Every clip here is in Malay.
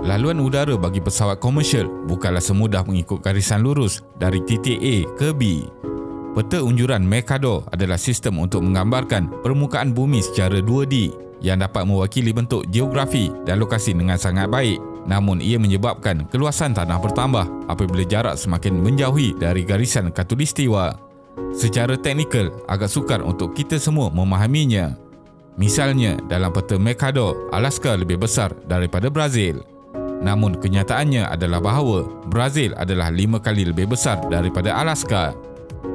Laluan udara bagi pesawat komersial bukanlah semudah mengikut garisan lurus dari titik A ke B. Peta unjuran Mercator adalah sistem untuk menggambarkan permukaan bumi secara 2D yang dapat mewakili bentuk geografi dan lokasi dengan sangat baik. Namun ia menyebabkan keluasan tanah bertambah apabila jarak semakin menjauhi dari garisan khatulistiwa. Secara teknikal, agak sukar untuk kita semua memahaminya. Misalnya, dalam peta Mercator, Alaska lebih besar daripada Brazil. Namun kenyataannya adalah bahawa Brazil adalah 5 kali lebih besar daripada Alaska.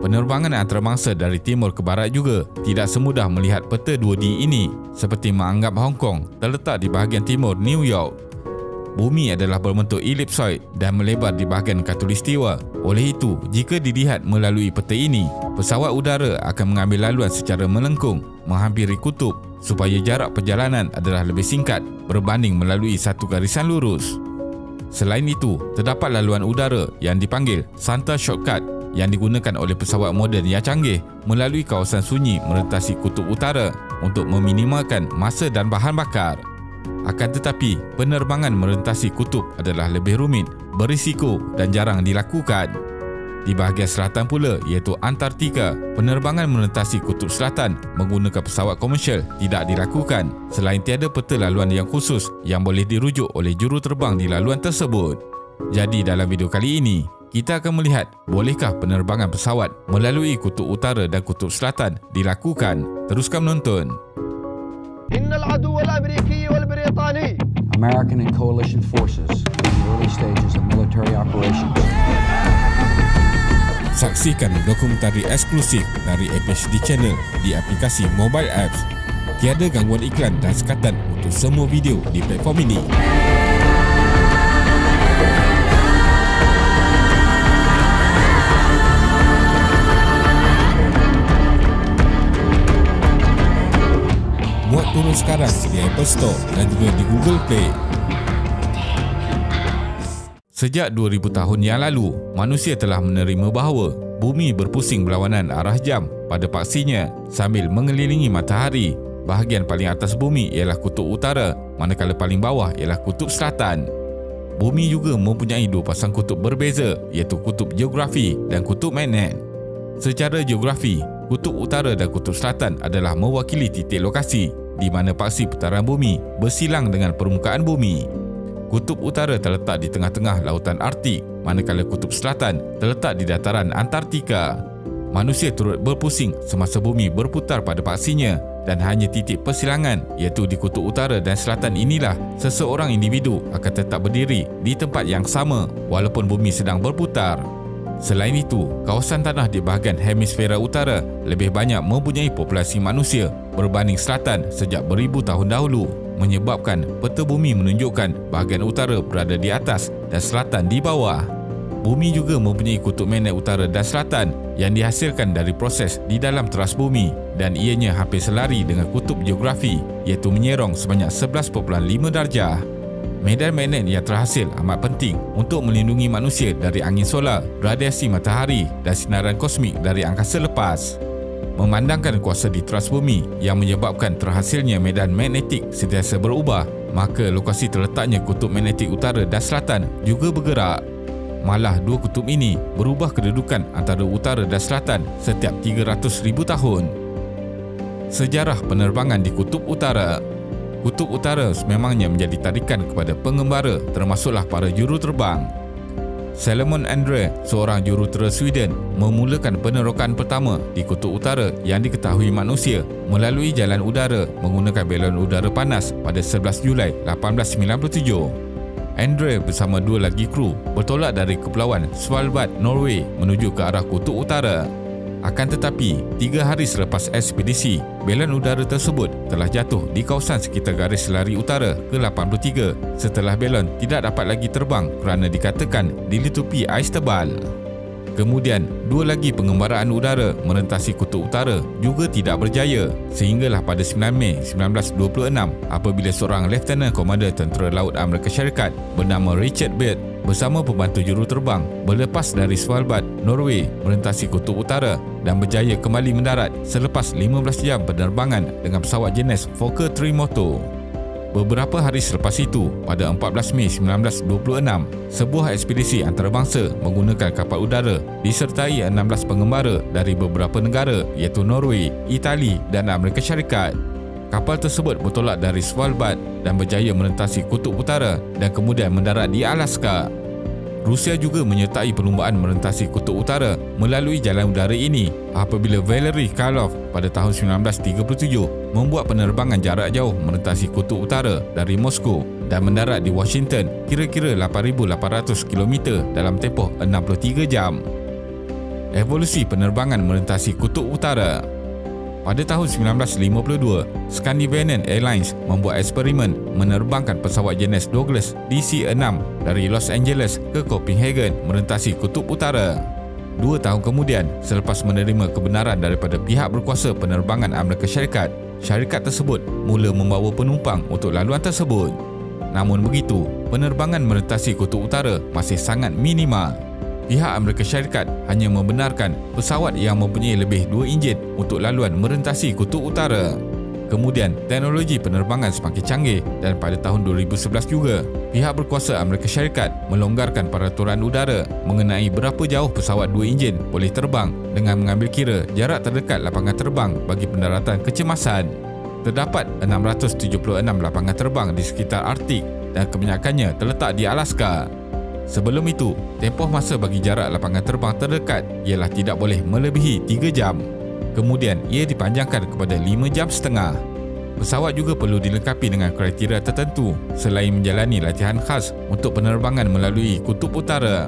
Penerbangan antarabangsa dari timur ke barat juga tidak semudah melihat peta 2D ini, seperti menganggap Hong Kong terletak di bahagian timur New York. Bumi adalah berbentuk elipsoid dan melebar di bahagian khatulistiwa. Oleh itu, jika dilihat melalui peta ini, pesawat udara akan mengambil laluan secara melengkung menghampiri kutub supaya jarak perjalanan adalah lebih singkat berbanding melalui satu garisan lurus. Selain itu, terdapat laluan udara yang dipanggil Santa Shortcut yang digunakan oleh pesawat moden yang canggih melalui kawasan sunyi merentasi kutub utara untuk meminimalkan masa dan bahan bakar. Akan tetapi, penerbangan merentasi kutub adalah lebih rumit, berisiko dan jarang dilakukan. Di bahagian selatan pula, iaitu Antartika, penerbangan merentasi kutub selatan menggunakan pesawat komersial tidak dilakukan selain tiada peta laluan yang khusus yang boleh dirujuk oleh juruterbang di laluan tersebut. Jadi dalam video kali ini, kita akan melihat bolehkah penerbangan pesawat melalui kutub utara dan kutub selatan dilakukan. Teruskan menonton. American and coalition forces in the early stages of military operations. Saksikan dokumentari eksklusif dari APHD Channel di aplikasi mobile apps. Tiada gangguan iklan dan sekatan untuk semua video di platform ini. Muat turun sekarang di Apple Store dan juga di Google Play. Sejak 2000 tahun yang lalu, manusia telah menerima bahawa bumi berpusing berlawanan arah jam pada paksinya sambil mengelilingi matahari. Bahagian paling atas bumi ialah kutub utara, manakala paling bawah ialah kutub selatan. Bumi juga mempunyai dua pasang kutub berbeza, iaitu kutub geografi dan kutub magnet. Secara geografi, kutub utara dan kutub selatan adalah mewakili titik lokasi di mana paksi putaran bumi bersilang dengan permukaan bumi. Kutub utara terletak di tengah-tengah lautan Arktik, manakala kutub selatan terletak di dataran Antartika. Manusia turut berpusing semasa bumi berputar pada paksinya dan hanya titik persilangan iaitu di kutub utara dan selatan inilah seseorang individu akan tetap berdiri di tempat yang sama walaupun bumi sedang berputar. Selain itu, kawasan tanah di bahagian hemisfera utara lebih banyak mempunyai populasi manusia berbanding selatan sejak beribu tahun dahulu, menyebabkan peta bumi menunjukkan bahagian utara berada di atas dan selatan di bawah. Bumi juga mempunyai kutub magnet utara dan selatan yang dihasilkan dari proses di dalam teras bumi dan ianya hampir selari dengan kutub geografi iaitu menyerong sebanyak 11.5 darjah. Medan magnet yang terhasil amat penting untuk melindungi manusia dari angin solar, radiasi matahari dan sinaran kosmik dari angkasa lepas. Memandangkan kuasa di teras bumi yang menyebabkan terhasilnya medan magnetik sentiasa berubah, maka lokasi terletaknya kutub magnetik utara dan selatan juga bergerak. Malah dua kutub ini berubah kedudukan antara utara dan selatan setiap 300,000 tahun. Sejarah penerbangan di kutub utara. Kutub utara sememangnya menjadi tarikan kepada pengembara termasuklah para juruterbang. Salomon Andre, seorang jurutera Sweden, memulakan penerokan pertama di kutub utara yang diketahui manusia melalui jalan udara menggunakan belon udara panas pada 11 Julai 1897. Andre bersama dua lagi kru bertolak dari Kepulauan Svalbard, Norway menuju ke arah kutub utara. Akan tetapi, 3 hari selepas ekspedisi, belon udara tersebut telah jatuh di kawasan sekitar garis lari utara ke-83 setelah belon tidak dapat lagi terbang kerana dikatakan dilitupi ais tebal. Kemudian, dua lagi pengembaraan udara merentasi kutub utara juga tidak berjaya sehinggalah pada 9 Mei 1926 apabila seorang Lieutenant Komander Tentera Laut Amerika Syarikat bernama Richard Byrd bersama pembantu juruterbang berlepas dari Svalbard, Norway merentasi kutub utara dan berjaya kembali mendarat selepas 15 jam penerbangan dengan pesawat jenis Fokker Trimoto. Beberapa hari selepas itu, pada 14 Mei 1926, sebuah ekspedisi antarabangsa menggunakan kapal udara disertai 16 pengembara dari beberapa negara iaitu Norway, Itali dan Amerika Syarikat. Kapal tersebut bertolak dari Svalbard dan berjaya melintasi Kutub Utara dan kemudian mendarat di Alaska. Rusia juga menyertai perlumbaan melintasi Kutub Utara melalui jalan udara ini apabila Valery Krylov pada tahun 1937 membuat penerbangan jarak jauh melintasi Kutub Utara dari Moskow dan mendarat di Washington kira-kira 8,800 km dalam tempoh 63 jam. Evolusi penerbangan melintasi Kutub Utara. Pada tahun 1952, Scandinavian Airlines membuat eksperimen menerbangkan pesawat jenis Douglas DC-6 dari Los Angeles ke Copenhagen melintasi Kutub Utara. 2 tahun kemudian, selepas menerima kebenaran daripada pihak berkuasa penerbangan Amerika Syarikat, syarikat tersebut mula membawa penumpang untuk laluan tersebut. Namun begitu, penerbangan melintasi Kutub Utara masih sangat minima. Pihak Amerika Syarikat hanya membenarkan pesawat yang mempunyai lebih 2 enjin untuk laluan merentasi Kutub Utara. Kemudian, teknologi penerbangan semakin canggih dan pada tahun 2011 juga, pihak berkuasa Amerika Syarikat melonggarkan peraturan udara mengenai berapa jauh pesawat 2 enjin boleh terbang dengan mengambil kira jarak terdekat lapangan terbang bagi pendaratan kecemasan. Terdapat 676 lapangan terbang di sekitar Arktik dan kebanyakannya terletak di Alaska. Sebelum itu, tempoh masa bagi jarak lapangan terbang terdekat ialah tidak boleh melebihi 3 jam. Kemudian, ia dipanjangkan kepada 5,5 jam. Pesawat juga perlu dilengkapi dengan kriteria tertentu selain menjalani latihan khas untuk penerbangan melalui Kutub Utara.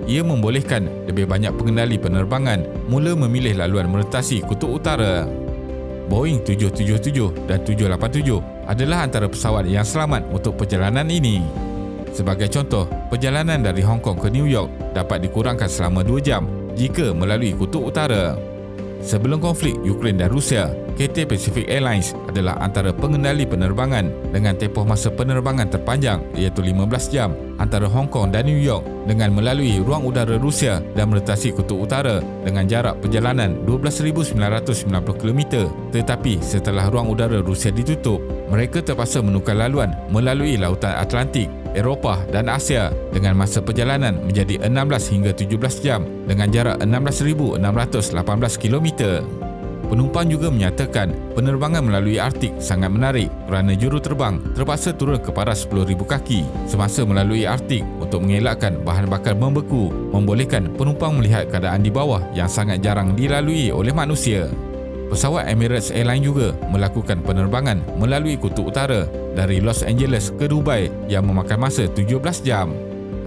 Ia membolehkan lebih banyak pengendali penerbangan mula memilih laluan melintasi Kutub Utara. Boeing 777 dan 787 adalah antara pesawat yang selamat untuk perjalanan ini. Sebagai contoh, perjalanan dari Hong Kong ke New York dapat dikurangkan selama 2 jam jika melalui Kutub Utara. Sebelum konflik Ukraine dan Rusia, Cathay Pacific Airlines adalah antara pengendali penerbangan dengan tempoh masa penerbangan terpanjang iaitu 15 jam antara Hong Kong dan New York dengan melalui ruang udara Rusia dan melintasi Kutub Utara dengan jarak perjalanan 12,990 km. Tetapi setelah ruang udara Rusia ditutup, mereka terpaksa menukar laluan melalui Lautan Atlantik, Eropah dan Asia dengan masa perjalanan menjadi 16 hingga 17 jam dengan jarak 16,618 km. Penumpang juga menyatakan penerbangan melalui Arktik sangat menarik kerana juruterbang terpaksa turun ke paras 10,000 kaki semasa melalui Arktik untuk mengelakkan bahan bakar membeku, membolehkan penumpang melihat keadaan di bawah yang sangat jarang dilalui oleh manusia. Pesawat Emirates Airlines juga melakukan penerbangan melalui Kutub Utara dari Los Angeles ke Dubai yang memakan masa 17 jam.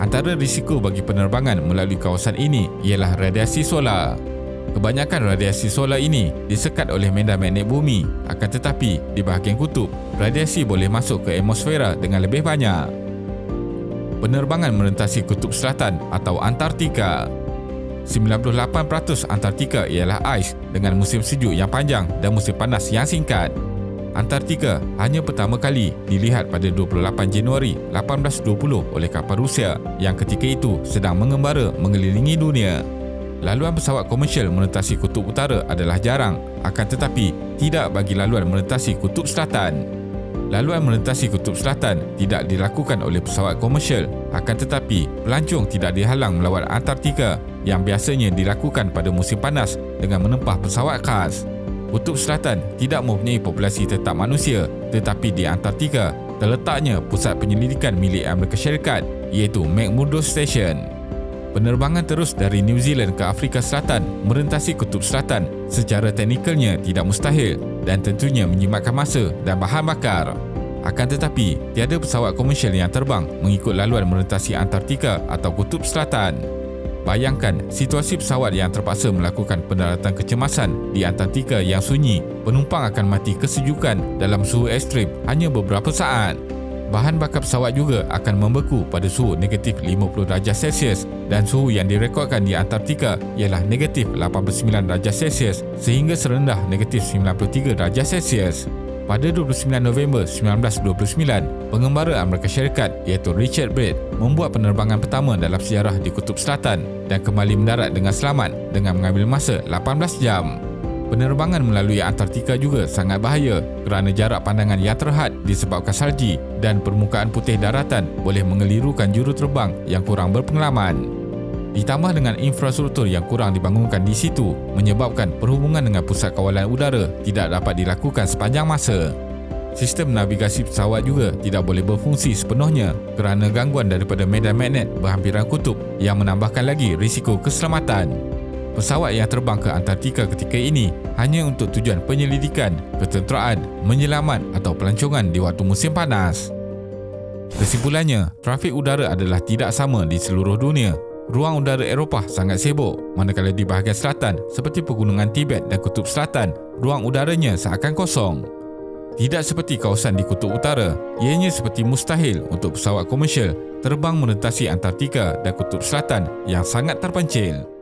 Antara risiko bagi penerbangan melalui kawasan ini ialah radiasi solar. Kebanyakan radiasi solar ini disekat oleh medan magnet bumi, akan tetapi di bahagian kutub, radiasi boleh masuk ke atmosfera dengan lebih banyak. Penerbangan melintasi Kutub Selatan atau Antartika. 98% Antartika ialah ais dengan musim sejuk yang panjang dan musim panas yang singkat. Antartika hanya pertama kali dilihat pada 28 Januari 1820 oleh kapal Rusia yang ketika itu sedang mengembara mengelilingi dunia. Laluan pesawat komersial melintasi Kutub Utara adalah jarang, akan tetapi tidak bagi laluan melintasi Kutub Selatan. Laluan melintasi Kutub Selatan tidak dilakukan oleh pesawat komersial, akan tetapi pelancong tidak dihalang melawat Antartika yang biasanya dilakukan pada musim panas dengan menempah pesawat khas. Kutub Selatan tidak mempunyai populasi tetap manusia, tetapi di Antartika terletaknya pusat penyelidikan milik Amerika Syarikat iaitu McMurdo Station. Penerbangan terus dari New Zealand ke Afrika Selatan merentasi Kutub Selatan secara teknikalnya tidak mustahil dan tentunya menjimatkan masa dan bahan bakar. Akan tetapi, tiada pesawat komersial yang terbang mengikut laluan merentasi Antartika atau Kutub Selatan. Bayangkan situasi pesawat yang terpaksa melakukan pendaratan kecemasan di Antartika yang sunyi, penumpang akan mati kesejukan dalam suhu ekstrim hanya beberapa saat. Bahan bakar pesawat juga akan membeku pada suhu negatif 50 darjah Celsius dan suhu yang direkodkan di Antartika ialah negatif 89 darjah Celsius sehingga serendah negatif 93 darjah Celsius. Pada 29 November 1929, pengembara Amerika Syarikat iaitu Richard Brett membuat penerbangan pertama dalam sejarah di Kutub Selatan dan kembali mendarat dengan selamat dengan mengambil masa 18 jam. Penerbangan melalui Antartika juga sangat bahaya kerana jarak pandangan yang terhad disebabkan salji dan permukaan putih daratan boleh mengelirukan juruterbang yang kurang berpengalaman. Ditambah dengan infrastruktur yang kurang dibangunkan di situ menyebabkan perhubungan dengan pusat kawalan udara tidak dapat dilakukan sepanjang masa. Sistem navigasi pesawat juga tidak boleh berfungsi sepenuhnya kerana gangguan daripada medan magnet berhampiran kutub yang menambahkan lagi risiko keselamatan. Pesawat yang terbang ke Antartika ketika ini hanya untuk tujuan penyelidikan, ketenteraan, menyelamat atau pelancongan di waktu musim panas. Kesimpulannya, trafik udara adalah tidak sama di seluruh dunia. Ruang udara Eropah sangat sibuk, manakala di bahagian selatan seperti pegunungan Tibet dan Kutub Selatan, ruang udaranya seakan kosong. Tidak seperti kawasan di Kutub Utara, ianya seperti mustahil untuk pesawat komersial terbang merentasi Antartika dan Kutub Selatan yang sangat terpencil.